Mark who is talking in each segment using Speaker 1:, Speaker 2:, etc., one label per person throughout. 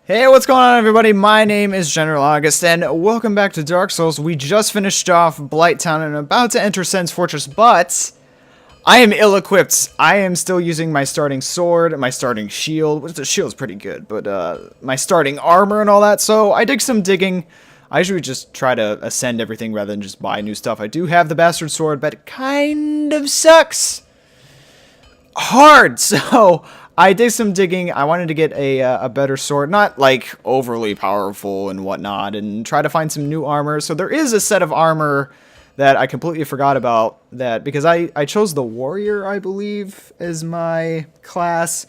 Speaker 1: Hey, what's going on, everybody? My name is GeneralAugust, and welcome back to Dark Souls. We just finished off Blighttown and I'm about to enter Sen's Fortress, but I am ill-equipped. I am still using my starting sword, my starting shield, which the shield's pretty good, but my starting armor and all that, so I did some digging. I usually just try to ascend everything rather than just buy new stuff. I do have the bastard sword, but it kind of sucks hard, so I did some digging. I wanted to get a better sword, not like overly powerful and whatnot, and try to find some new armor. So there is a set of armor that I completely forgot about, that because I chose the warrior, I believe, as my class,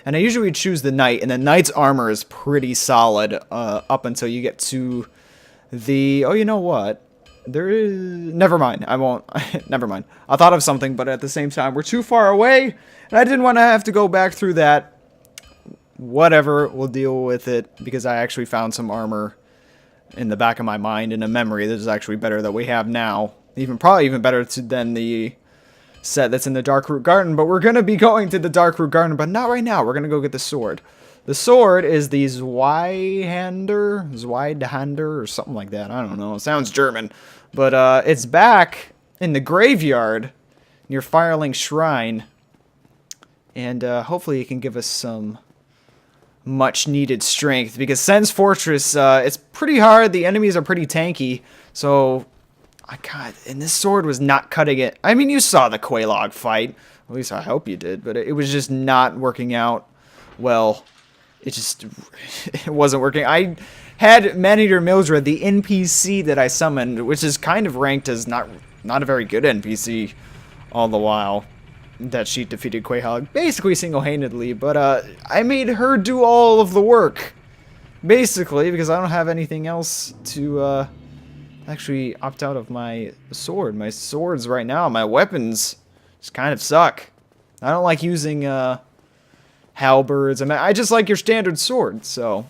Speaker 1: and I usually choose the knight, and the knight's armor is pretty solid up until you get to the, oh, you know what? There is, never mind, I won't, never mind. I thought of something, but at the same time, we're too far away, and I didn't want to have to go back through that. Whatever, we'll deal with it, because I actually found some armor in the back of my mind, in a memory that is actually better that we have now. Probably even better than the set that's in the Darkroot Garden, but we're going to be going to the Darkroot Garden, but not right now. We're going to go get the sword. The sword is the Zweihander, or something like that. I don't know. It sounds German. But it's back in the graveyard near Firelink Shrine. And hopefully it can give us some much needed strength. Because Sen's Fortress, it's pretty hard. The enemies are pretty tanky. So, and this sword was not cutting it. I mean, you saw the Quelaag fight. At least I hope you did. But it was just not working out well. It wasn't working. I had Maneater Mildred, the NPC that I summoned, which is kind of ranked as not a very good NPC all the while, that she defeated Quelaag basically single-handedly, but I made her do all of the work, basically, because I don't have anything else to actually opt out of my sword. My swords right now, my weapons, just kind of suck. I don't like using halberds. I mean, I just like your standard sword, so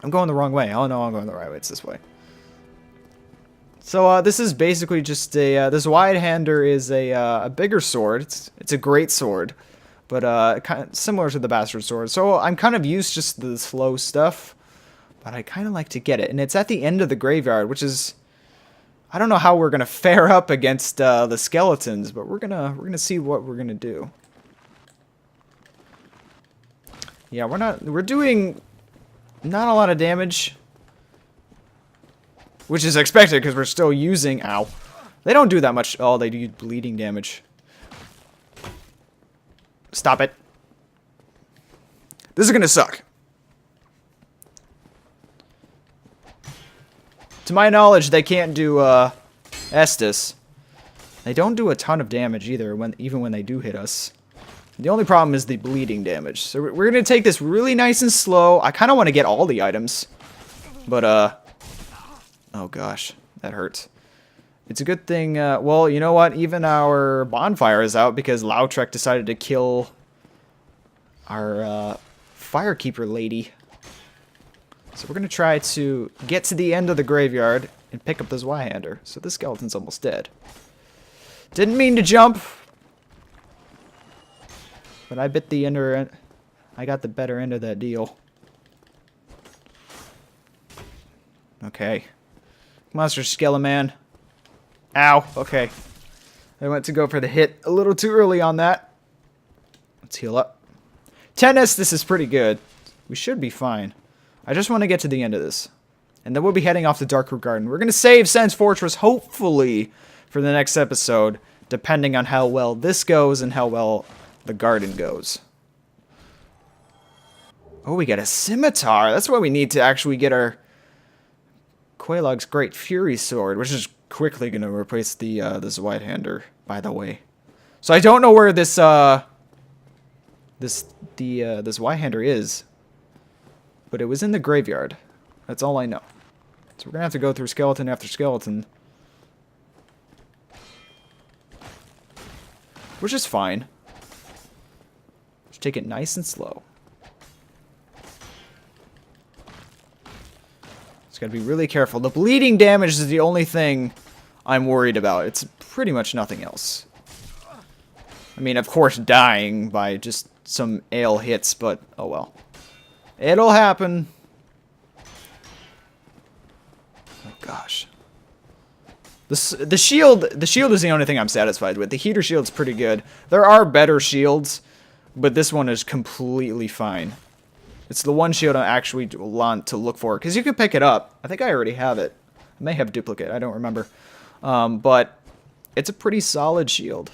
Speaker 1: I'm going the wrong way. Oh no, I'm going the right way. It's this way. So this is basically just a this Zweihander is a bigger sword. It's a great sword, but kind of similar to the bastard sword. So I'm kind of used just to the slow stuff, but I kind of like to get it. And it's at the end of the graveyard, which is, I don't know how we're gonna fare up against the skeletons, but we're gonna see what we're gonna do. Yeah, we're doing not a lot of damage, which is expected because we're still using, ow. They don't do that much. Oh, they do bleeding damage. Stop it. This is gonna suck. To my knowledge, they can't do Estus. They don't do a ton of damage either, even when they do hit us. The only problem is the bleeding damage. So we're going to take this really nice and slow. I kind of want to get all the items. But, oh gosh, that hurts. It's a good thing, well, you know what? Even our bonfire is out because Lautrec decided to kill our firekeeper lady. So we're going to try to get to the end of the graveyard and pick up the Zweihander. So this skeleton's almost dead. Didn't mean to jump. But I bit the ender end. I got the better end of that deal. Okay. Monster Skeleman. Ow. Okay. I went to go for the hit a little too early on that. Let's heal up. Tennis, this is pretty good. We should be fine. I just want to get to the end of this. And then we'll be heading off to Darkroot Garden. We're going to save Sen's Fortress, hopefully, for the next episode, depending on how well this goes and how well the garden goes. Oh, we got a scimitar. That's why we need to actually get our Quelaag's Great Fury Sword, which is quickly going to replace the this Zweihander, by the way. So I don't know where this this Zweihander is, but it was in the graveyard. That's all I know. So we're gonna have to go through skeleton after skeleton, which is fine. Take it nice and slow. Just gotta be really careful. The bleeding damage is the only thing I'm worried about. It's pretty much nothing else. I mean, of course, dying by just some ale hits, but oh well. It'll happen. Oh, gosh. The shield is the only thing I'm satisfied with. The heater shield's pretty good. There are better shields, but this one is completely fine. It's the one shield I actually want to look for, because you can pick it up. I think I already have it. I may have a duplicate. I don't remember. But it's a pretty solid shield,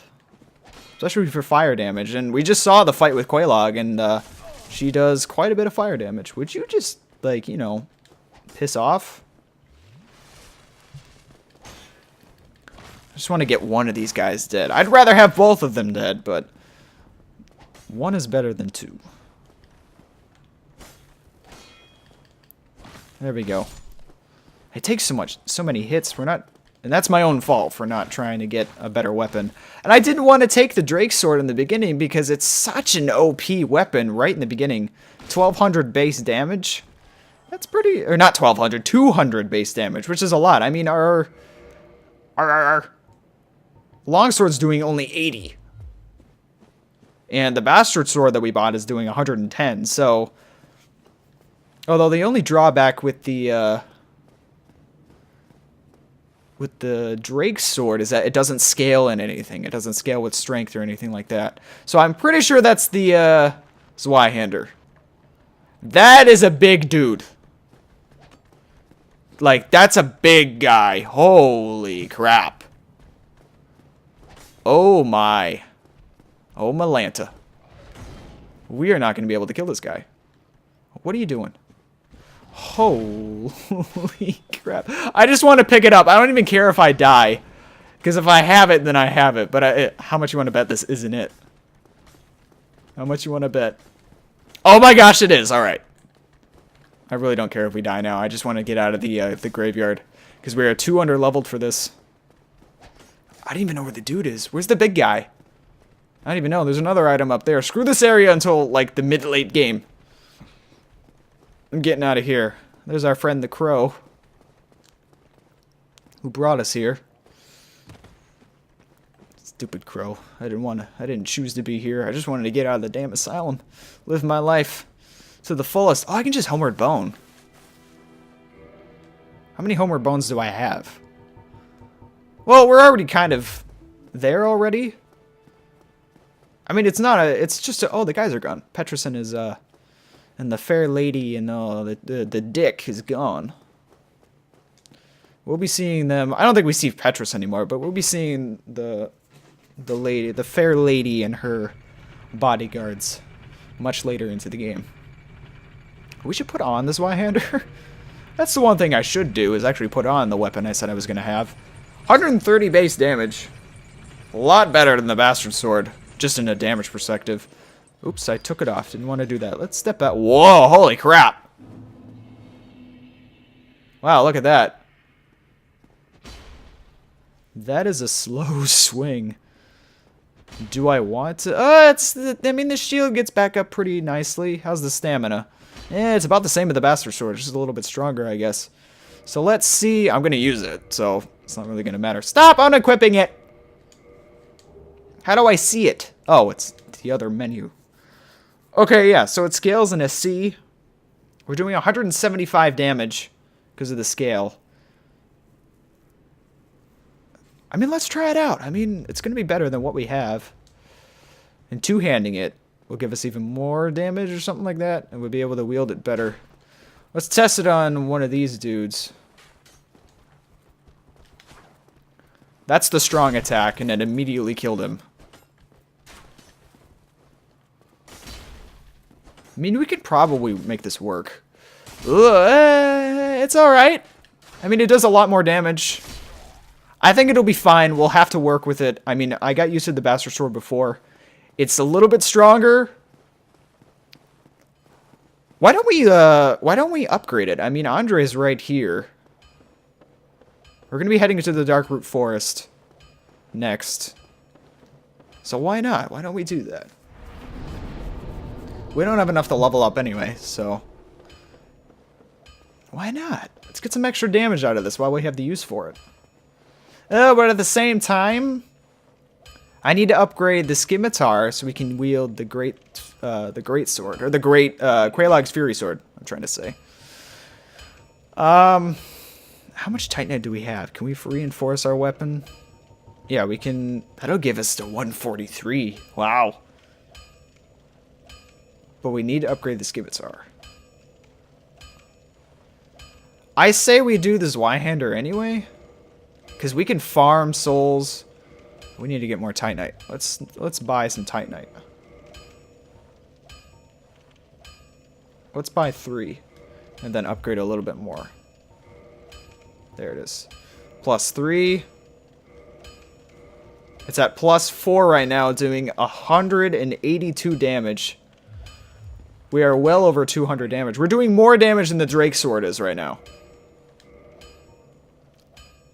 Speaker 1: especially for fire damage. And we just saw the fight with Quelaag, and she does quite a bit of fire damage. Would you just, like, you know, piss off? I just want to get one of these guys dead. I'd rather have both of them dead, but one is better than two. There we go. It takes so many hits. We're not, and that's my own fault for not trying to get a better weapon. And I didn't want to take the Drake Sword in the beginning because it's such an OP weapon right in the beginning. 1200 base damage. That's pretty, or not 1200, 200 base damage, which is a lot. I mean, our Longsword's doing only 80. And the Bastard Sword that we bought is doing 110, so... Although the only drawback with the Drake Sword is that it doesn't scale in anything. It doesn't scale with strength or anything like that. So I'm pretty sure that's the Zweihander. That is a big dude. Like, that's a big guy. Holy crap. Oh my. Oh Malanta. We are not going to be able to kill this guy. What are you doing? Holy crap. I just want to pick it up. I don't even care if I die. Because if I have it, then I have it. But how much you want to bet this isn't it? How much you want to bet? Oh my gosh, it is. Alright. I really don't care if we die now. I just want to get out of the graveyard. Because we are too under-leveled for this. I don't even know where the dude is. Where's the big guy? I don't even know. There's another item up there. Screw this area until, like, the mid-late game. I'm getting out of here. There's our friend the Crow, who brought us here. Stupid Crow. I didn't choose to be here. I just wanted to get out of the damn asylum. Live my life to the fullest. Oh, I can just Homeward Bone. How many Homeward Bones do I have? Well, we're already kind of there already. I mean, it's not a... It's just a... Oh, the guys are gone. Petrison is, and the fair lady and the dick is gone. We'll be seeing them... I don't think we see Petrus anymore, but we'll be seeing the fair lady and her bodyguards much later into the game. We should put on this Zweihander. That's the one thing I should do, is actually put on the weapon I said I was going to have. 130 base damage. A lot better than the Bastard Sword, just in a damage perspective. Oops, I took it off. Didn't want to do that. Let's step back. Whoa, holy crap. Wow, look at that. That is a slow swing. Do I want to? I mean, the shield gets back up pretty nicely. How's the stamina? It's about the same as the Bastard Sword, just a little bit stronger, I guess. So let's see. I'm going to use it, so it's not really going to matter. Stop unequipping it! How do I see it? Oh, it's the other menu. Okay, yeah, so it scales in a C. We're doing 175 damage because of the scale. I mean, let's try it out. I mean, it's going to be better than what we have. And two-handing it will give us even more damage or something like that, and we'll be able to wield it better. Let's test it on one of these dudes. That's the strong attack, and it immediately killed him. I mean, we could probably make this work. It's alright. I mean, it does a lot more damage. I think it'll be fine. We'll have to work with it. I mean, I got used to the Bastard Sword before. It's a little bit stronger. Why don't we upgrade it? I mean, Andre's right here. We're gonna be heading into the Darkroot Forest next. So why not? Why don't we do that? We don't have enough to level up anyway, so why not? Let's get some extra damage out of this while we have the use for it. But at the same time, I need to upgrade the scimitar so we can wield the great sword, or the great Kralog's Fury sword. I'm trying to say. How much Titanite do we have? Can we reinforce our weapon? Yeah, we can. That'll give us to 143. Wow. But we need to upgrade the scimitar. I say we do the Zweihander anyway, because we can farm souls. We need to get more Titanite. Let's buy some Titanite. Let's buy 3, and then upgrade a little bit more. There it is. +3. It's at +4 right now, doing 182 damage. We are well over 200 damage. We're doing more damage than the Drake sword is right now.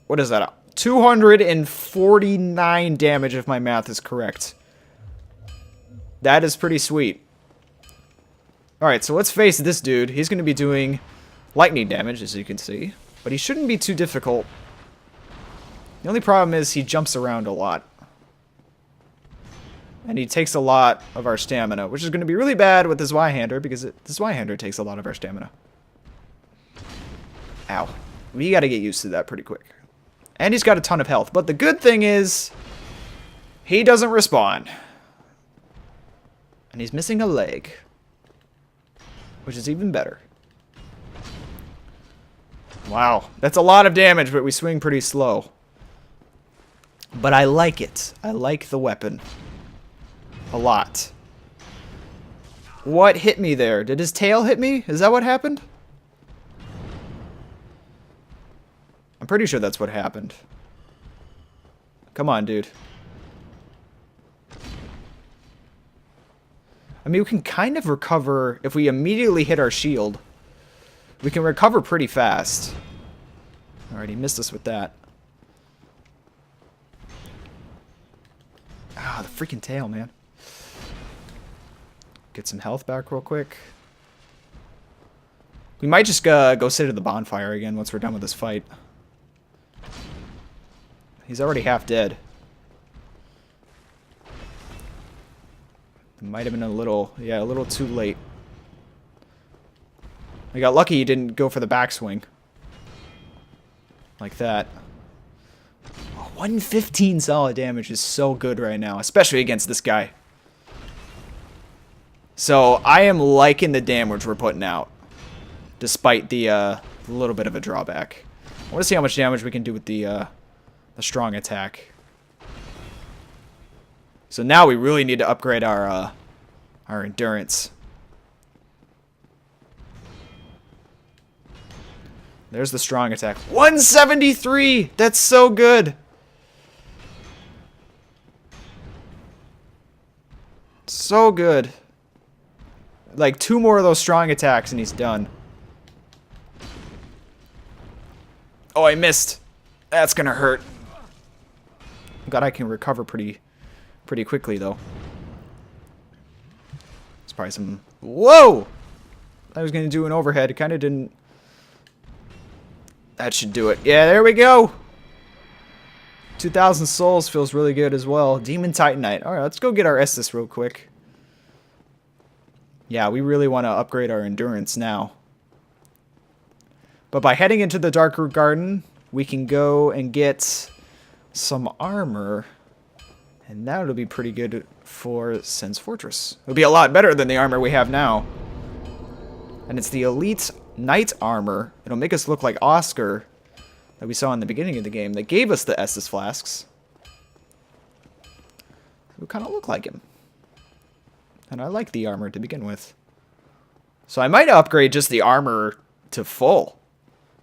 Speaker 1: What is that? 249 damage if my math is correct. That is pretty sweet. Alright, so let's face this dude. He's going to be doing lightning damage, as you can see. But he shouldn't be too difficult. The only problem is he jumps around a lot. And he takes a lot of our stamina, which is going to be really bad with the Zweihander, because the Zweihander takes a lot of our stamina. Ow. We got to get used to that pretty quick. And he's got a ton of health. But the good thing is, he doesn't respawn. And he's missing a leg. Which is even better. Wow. That's a lot of damage, but we swing pretty slow. But I like it. I like the weapon. A lot. What hit me there? Did his tail hit me? Is that what happened? I'm pretty sure that's what happened. Come on, dude. I mean, we can kind of recover if we immediately hit our shield. We can recover pretty fast. Alright, he missed us with that. Ah, the freaking tail, man. Get some health back real quick. We might just go sit at the bonfire again once we're done with this fight. He's already half dead. Might have been a little too late. I got lucky he didn't go for the backswing. Like that. 115 solid damage is so good right now, especially against this guy. So I am liking the damage we're putting out, despite the little bit of a drawback. I want to see how much damage we can do with the strong attack. So now we really need to upgrade our endurance. There's the strong attack. 173! That's so good! So good. Like 2 more of those strong attacks and he's done. Oh, I missed. That's gonna hurt. I'm glad I can recover pretty quickly though. It's probably some... Whoa! I was gonna do an overhead. It kinda didn't... That should do it. Yeah, there we go! 2,000 souls feels really good as well. Demon Titanite. Alright, let's go get our Estus real quick. Yeah, we really want to upgrade our endurance now. But by heading into the Darkroot Garden, we can go and get some armor. And that'll be pretty good for Sen's Fortress. It'll be a lot better than the armor we have now. And it's the Elite Knight Armor. It'll make us look like Oscar that we saw in the beginning of the game that gave us the Estus Flasks. We kind of look like him. And I like the armor to begin with. So I might upgrade just the armor to full.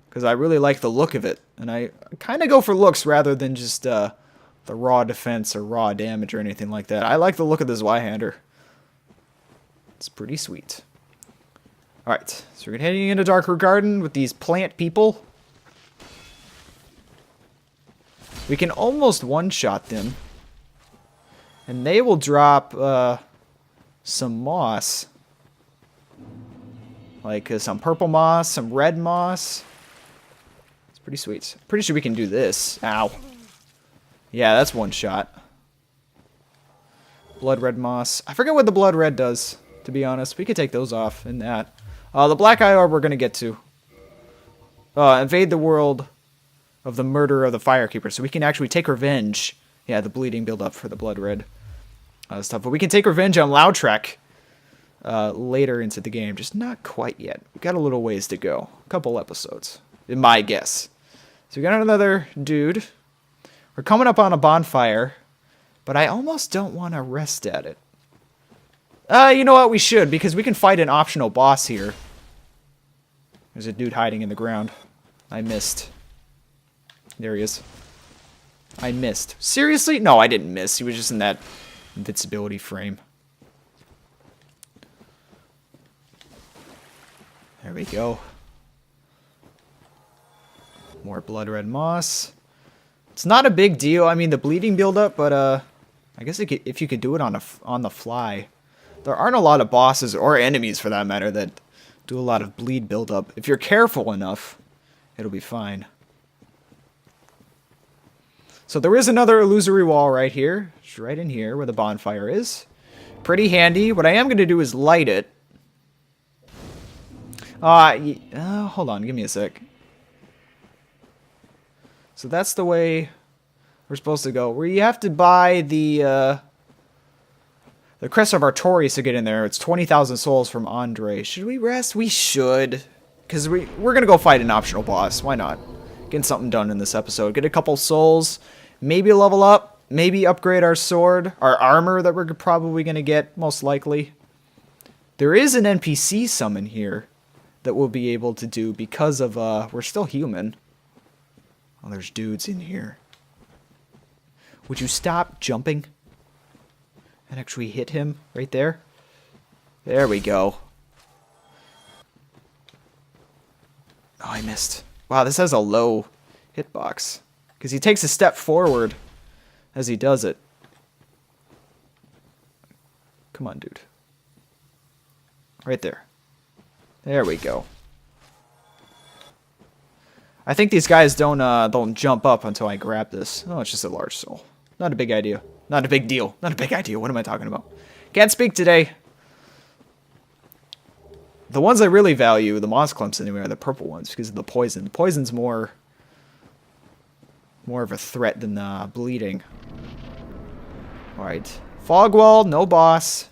Speaker 1: Because I really like the look of it. And I kind of go for looks rather than just the raw defense or raw damage or anything like that. I like the look of the Zweihander. It's pretty sweet. Alright, so we're heading into Darkroot Garden with these plant people. We can almost one-shot them. And they will drop some moss. Like some purple moss, some red moss. It's pretty sweet. Pretty sure we can do this. Ow. Yeah, that's one shot. Blood red moss. I forget what the blood red does, to be honest. We could take those off in that. The black eye orb we're going to get to. Invade the world of the murder of the firekeeper. So we can actually take revenge. Yeah, the bleeding build up for the blood red stuff. But we can take revenge on Lautrec later into the game. Just not quite yet. We got a little ways to go. A couple episodes, in my guess. So we got another dude. We're coming up on a bonfire. But I almost don't want to rest at it. You know what? We should, because we can fight an optional boss here. There's a dude hiding in the ground. I missed. There he is. I missed. Seriously? No, I didn't miss. He was just in that invincibility frame. There we go. More blood red moss. It's not a big deal. I mean, the bleeding buildup, but I guess if you could do it on the fly. There aren't a lot of bosses, or enemies for that matter, that do a lot of bleed buildup. If you're careful enough, it'll be fine. So there is another illusory wall right here. It's right in here where the bonfire is. Pretty handy. What I am going to do is light it. Hold on, give me a sec. So that's the way we're supposed to go. Where you have to buy the Crest of Artorias to get in there. It's 20,000 souls from Andre. Should we rest? We should. Because we're going to go fight an optional boss. Why not? Getting something done in this episode. Get a couple souls. Maybe level up. Maybe upgrade our sword. Our armor that we're probably going to get, most likely. There is an NPC summon here that we'll be able to do because of, we're still human. Oh, there's dudes in here. Would you stop jumping? And actually hit him right there? There we go. Oh, I missed. Wow, this has a low hitbox. Because he takes a step forward as he does it. Come on, dude. Right there. There we go. I think these guys don't jump up until I grab this. Oh, it's just a large soul. Not a big idea. Not a big deal. Not a big idea. What am I talking about? Can't speak today. The ones I really value, the moss clumps anyway, are the purple ones because of the poison. The poison's more of a threat than bleeding. Alright. Fog wall, no boss.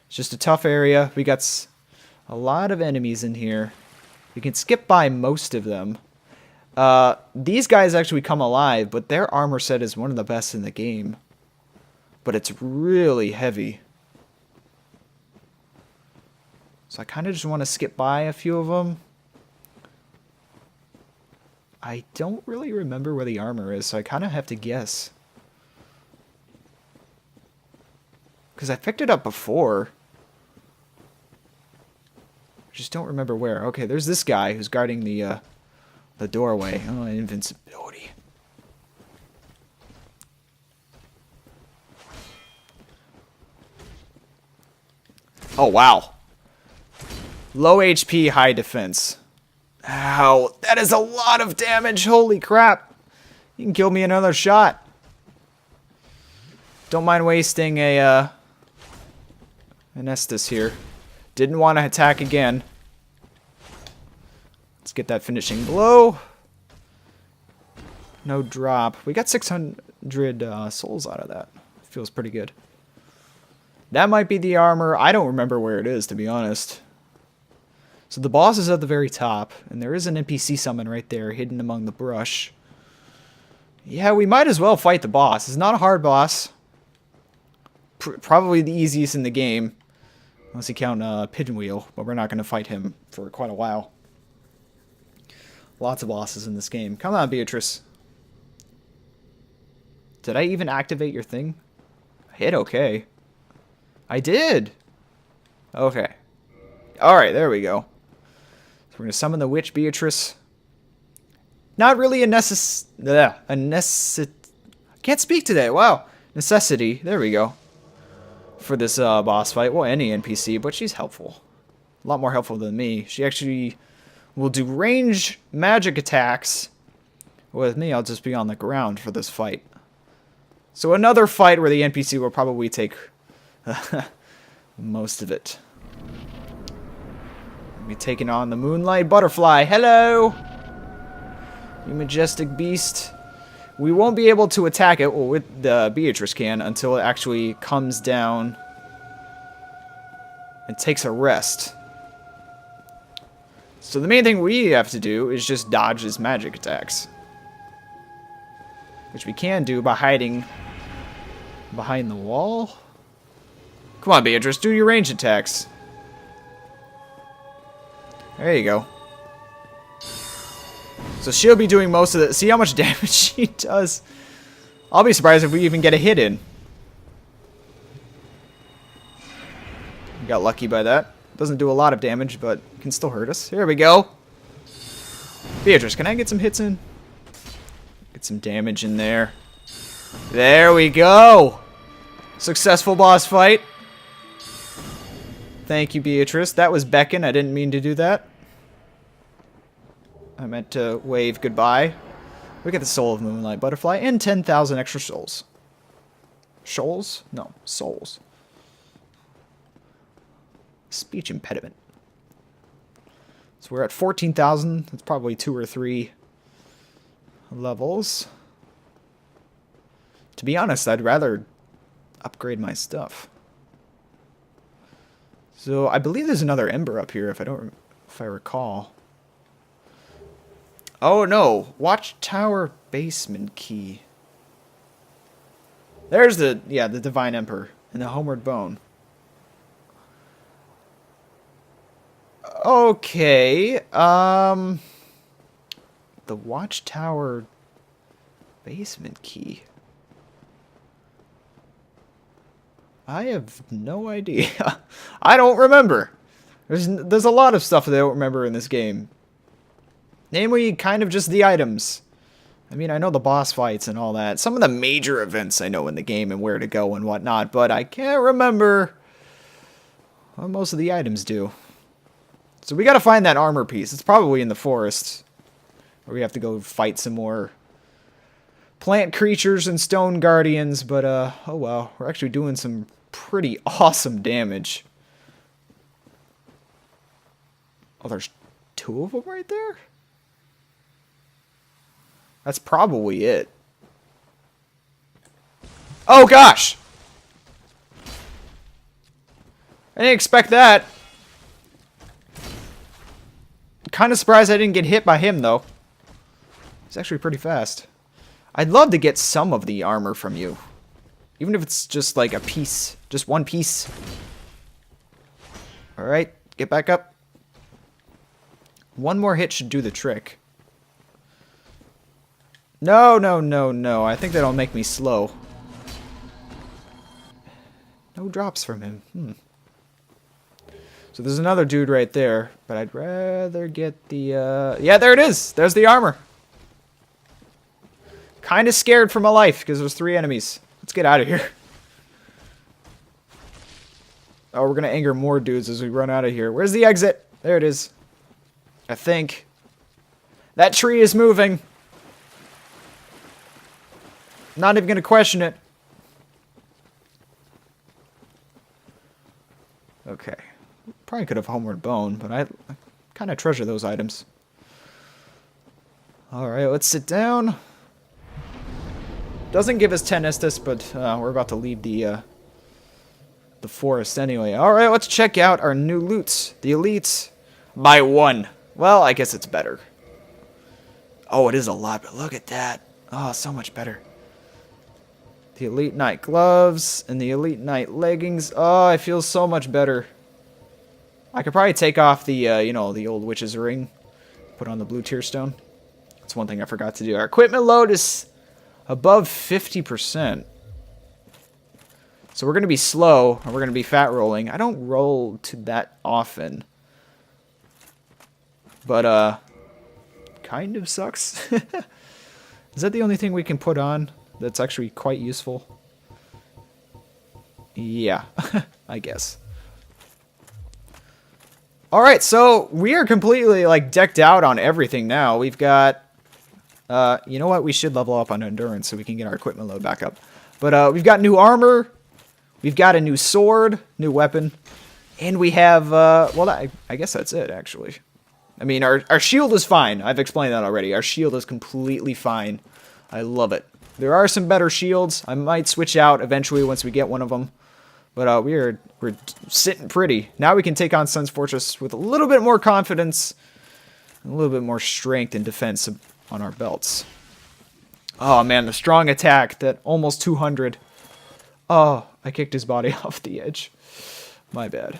Speaker 1: It's just a tough area. We got a lot of enemies in here. We can skip by most of them. These guys actually come alive, but their armor set is one of the best in the game. But it's really heavy. So I kind of just want to skip by a few of them. I don't really remember where the armor is, so I kind of have to guess. Because I picked it up before. I just don't remember where. Okay, there's this guy who's guarding the doorway. Oh, invincibility. Oh, wow. Low HP, high defense. Ow, that is a lot of damage. Holy crap. You can kill me another shot. Don't mind wasting an Estus here. Didn't want to attack again. Let's get that finishing blow. No drop. We got 600 souls out of that. Feels pretty good. That might be the armor. I don't remember where it is, to be honest. So the boss is at the very top, and there is an NPC summon right there, hidden among the brush. Yeah, we might as well fight the boss. It's not a hard boss. Probably the easiest in the game. Unless you count Pinwheel, but we're not going to fight him for quite a while. Lots of bosses in this game. Come on, Beatrice. Did I even activate your thing? I hit okay. I did! Okay. Alright, there we go. So we're going to summon the witch Beatrice. Not really a can't speak today, wow. Necessity, there we go. For this boss fight. Well, any NPC, but she's helpful. A lot more helpful than me. She actually will do range magic attacks. With me, I'll just be on the ground for this fight. So another fight where the NPC will probably take Most of it. We're taking on the Moonlight Butterfly. Hello! You majestic beast. We won't be able to attack it, well, with the Beatrice can, until it actually comes down and takes a rest. So the main thing we have to do is just dodge his magic attacks. Which we can do by hiding behind the wall. Come on, Beatrice, do your range attacks. There you go. So she'll be doing most of it. See how much damage she does? I'll be surprised if we even get a hit in. We got lucky by that. Doesn't do a lot of damage, but can still hurt us. Here we go. Beatrice, can I get some hits in? Get some damage in there. There we go. Successful boss fight. Thank you, Beatrice. That was Beckon. I didn't mean to do that. I meant to wave goodbye. We get the soul of Moonlight Butterfly and 10,000 extra souls. Shoals? No, souls. Speech impediment. So we're at 14,000. That's probably 2 or 3 levels. To be honest, I'd rather upgrade my stuff. So I believe there's another ember up here if I recall. Oh no, Watchtower basement key. There's the Divine Emperor and the Homeward Bone. Okay, the Watchtower basement key. I have no idea. I don't remember. There's a lot of stuff that I don't remember in this game. Namely, kind of just the items. I mean, I know the boss fights and all that. Some of the major events I know in the game and where to go and whatnot, but I can't remember what most of the items do. So we gotta find that armor piece. It's probably in the forest, where we have to go fight some more plant creatures and stone guardians, but oh well. We're actually doing some pretty awesome damage. Oh, there's 2 of them right there? That's probably it. Oh gosh! I didn't expect that. Kind of surprised I didn't get hit by him though. He's actually pretty fast. I'd love to get some of the armor from you. Even if it's just like a piece. Just one piece. Alright, get back up. One more hit should do the trick. No, no, no, no. I think that'll make me slow. No drops from him. So there's another dude right there, but I'd rather get the, yeah, there it is! There's the armor! Kinda scared for my life, because there's 3 enemies. Let's get out of here. Oh, we're gonna anger more dudes as we run out of here. Where's the exit? There it is. I think. That tree is moving. Not even gonna question it. Okay. Probably could have Homeward Bone, but I kind of treasure those items. Alright, let's sit down. Doesn't give us 10 Estus, but we're about to leave the forest anyway. Alright, let's check out our new loots. The elites by 1. Well, I guess it's better. Oh, it is a lot, but look at that. Oh, so much better. The Elite Knight gloves and the Elite Knight leggings. Oh, I feel so much better. I could probably take off the, you know, the old witch's ring. Put on the blue tier stone. That's one thing I forgot to do. Our equipment load is above 50%. So we're going to be slow, and we're going to be fat rolling. I don't roll to that often. But, kind of sucks. Is that the only thing we can put on that's actually quite useful? Yeah, I guess. Alright, so we are completely, like, decked out on everything now. We've got, you know what? We should level up on endurance so we can get our equipment load back up. But, we've got new armor. We've got a new sword, new weapon, and we have, well, I guess that's it, actually. I mean, our shield is fine. I've explained that already. Our shield is completely fine. I love it. There are some better shields. I might switch out eventually once we get one of them. But we're sitting pretty. Now we can take on Sun's Fortress with a little bit more confidence, and a little bit more strength and defense on our belts. Oh man, the strong attack, that almost 200. Oh, I kicked his body off the edge. My bad.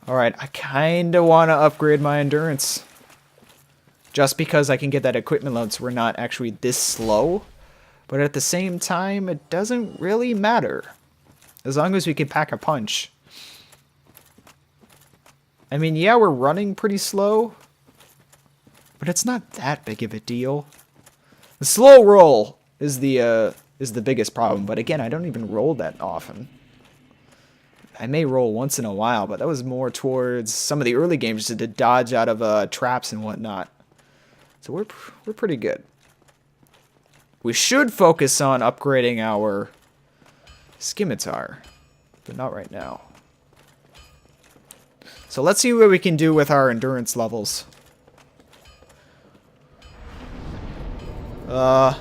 Speaker 1: Alright, I kinda wanna upgrade my endurance. Just because I can get that equipment load so we're not actually this slow. But at the same time, it doesn't really matter. As long as we can pack a punch. I mean, yeah, we're running pretty slow. But it's not that big of a deal. The slow roll is the biggest problem. But again, I don't even roll that often. I may roll once in a while, but that was more towards some of the early games to dodge out of traps and whatnot. So we're pretty good. We should focus on upgrading our scimitar, but not right now. So let's see what we can do with our endurance levels. So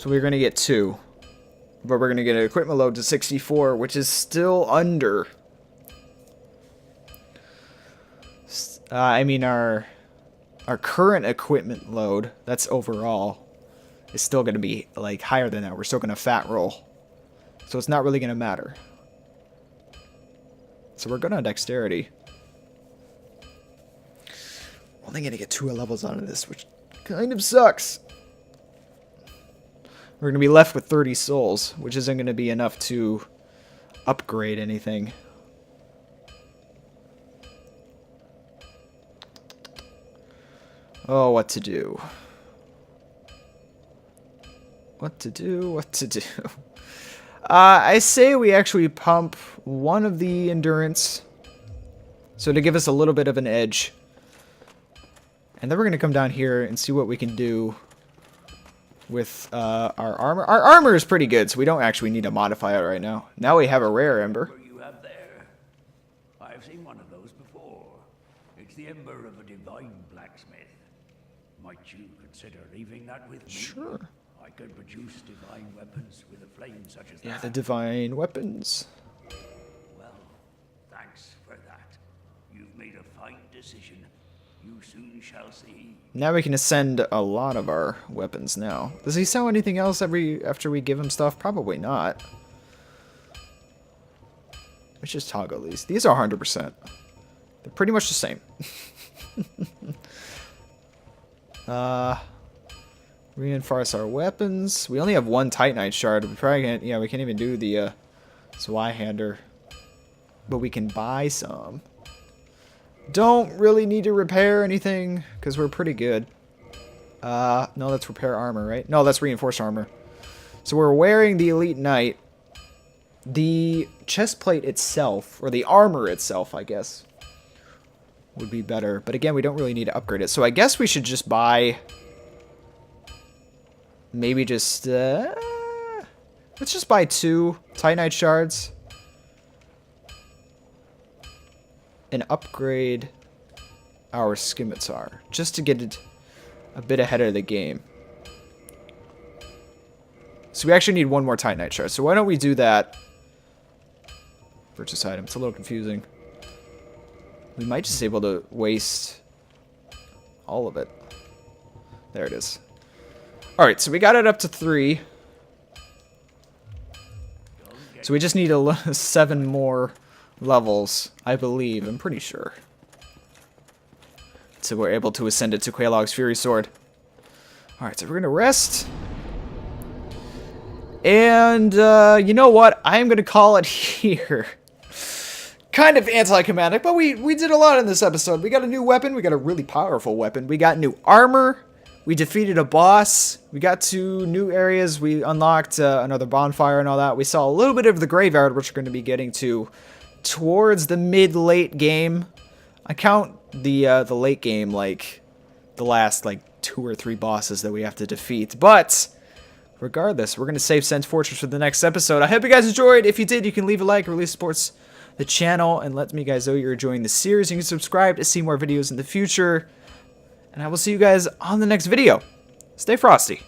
Speaker 1: we're going to get 2. But we're going to get an equipment load to 64, which is still under. I mean, our current equipment load, that's overall, is still going to be like higher than that. We're still going to fat roll. So it's not really going to matter. So we're good on dexterity. Only going to get 2 levels out of this, which kind of sucks. We're going to be left with 30 souls, which isn't going to be enough to upgrade anything. Oh, what to do? What to do? What to do? I say we actually pump one of the endurance. So to give us a little bit of an edge. And then we're going to come down here and see what we can do with our armor. Our armor is pretty good, so we don't actually need to modify it right now. Now we have a rare ember.
Speaker 2: You have there. I've seen one of those before. It's the ember of a divine blacksmith. Might you consider leaving that with me?
Speaker 1: Sure.
Speaker 2: I could produce divine weapons with a flame such as that.
Speaker 1: Yeah, the divine weapons.
Speaker 2: Well, thanks for that. You've made a fine decision. You soon shall see.
Speaker 1: Now we can ascend a lot of our weapons now. Does he sell anything else after we give him stuff? Probably not. Let's just toggle these. These are 100%. They're pretty much the same. Reinforce our weapons. We only have 1 Titanite shard. We probably can't, yeah, we can't even do the Zweihander. But we can buy some. Don't really need to repair anything, because we're pretty good. No, that's repair armor, right? No, that's reinforce armor. So we're wearing the Elite Knight. The chest plate itself, or the armor itself, I guess, would be better. But again, we don't really need to upgrade it. So I guess we should just buy... Maybe just... let's just buy 2 Titanite shards. And upgrade our scimitar. Just to get it a bit ahead of the game. So we actually need 1 more Titanite shard. So why don't we do that? Purchase item. It's a little confusing. We might just be able to waste all of it. There it is. Alright, so we got it up to 3. So we just need 7 more levels, I believe. I'm pretty sure. So we're able to ascend it to Quelaag's Fury Sword. Alright, so we're going to rest. And, you know what? I'm going to call it here. Kind of anticlimactic, but we did a lot in this episode. We got a new weapon. We got a really powerful weapon. We got new armor. We defeated a boss. We got to new areas. We unlocked another bonfire and all that. We saw a little bit of the graveyard, which we're going to be getting to towards the mid-late game. I count the late game like the last like 2 or 3 bosses that we have to defeat. But regardless, we're going to save Sen's Fortress for the next episode. I hope you guys enjoyed. If you did, you can leave a like, really supports the channel, and let me guys know you're enjoying the series. You can subscribe to see more videos in the future, and I will see you guys on the next video. Stay frosty.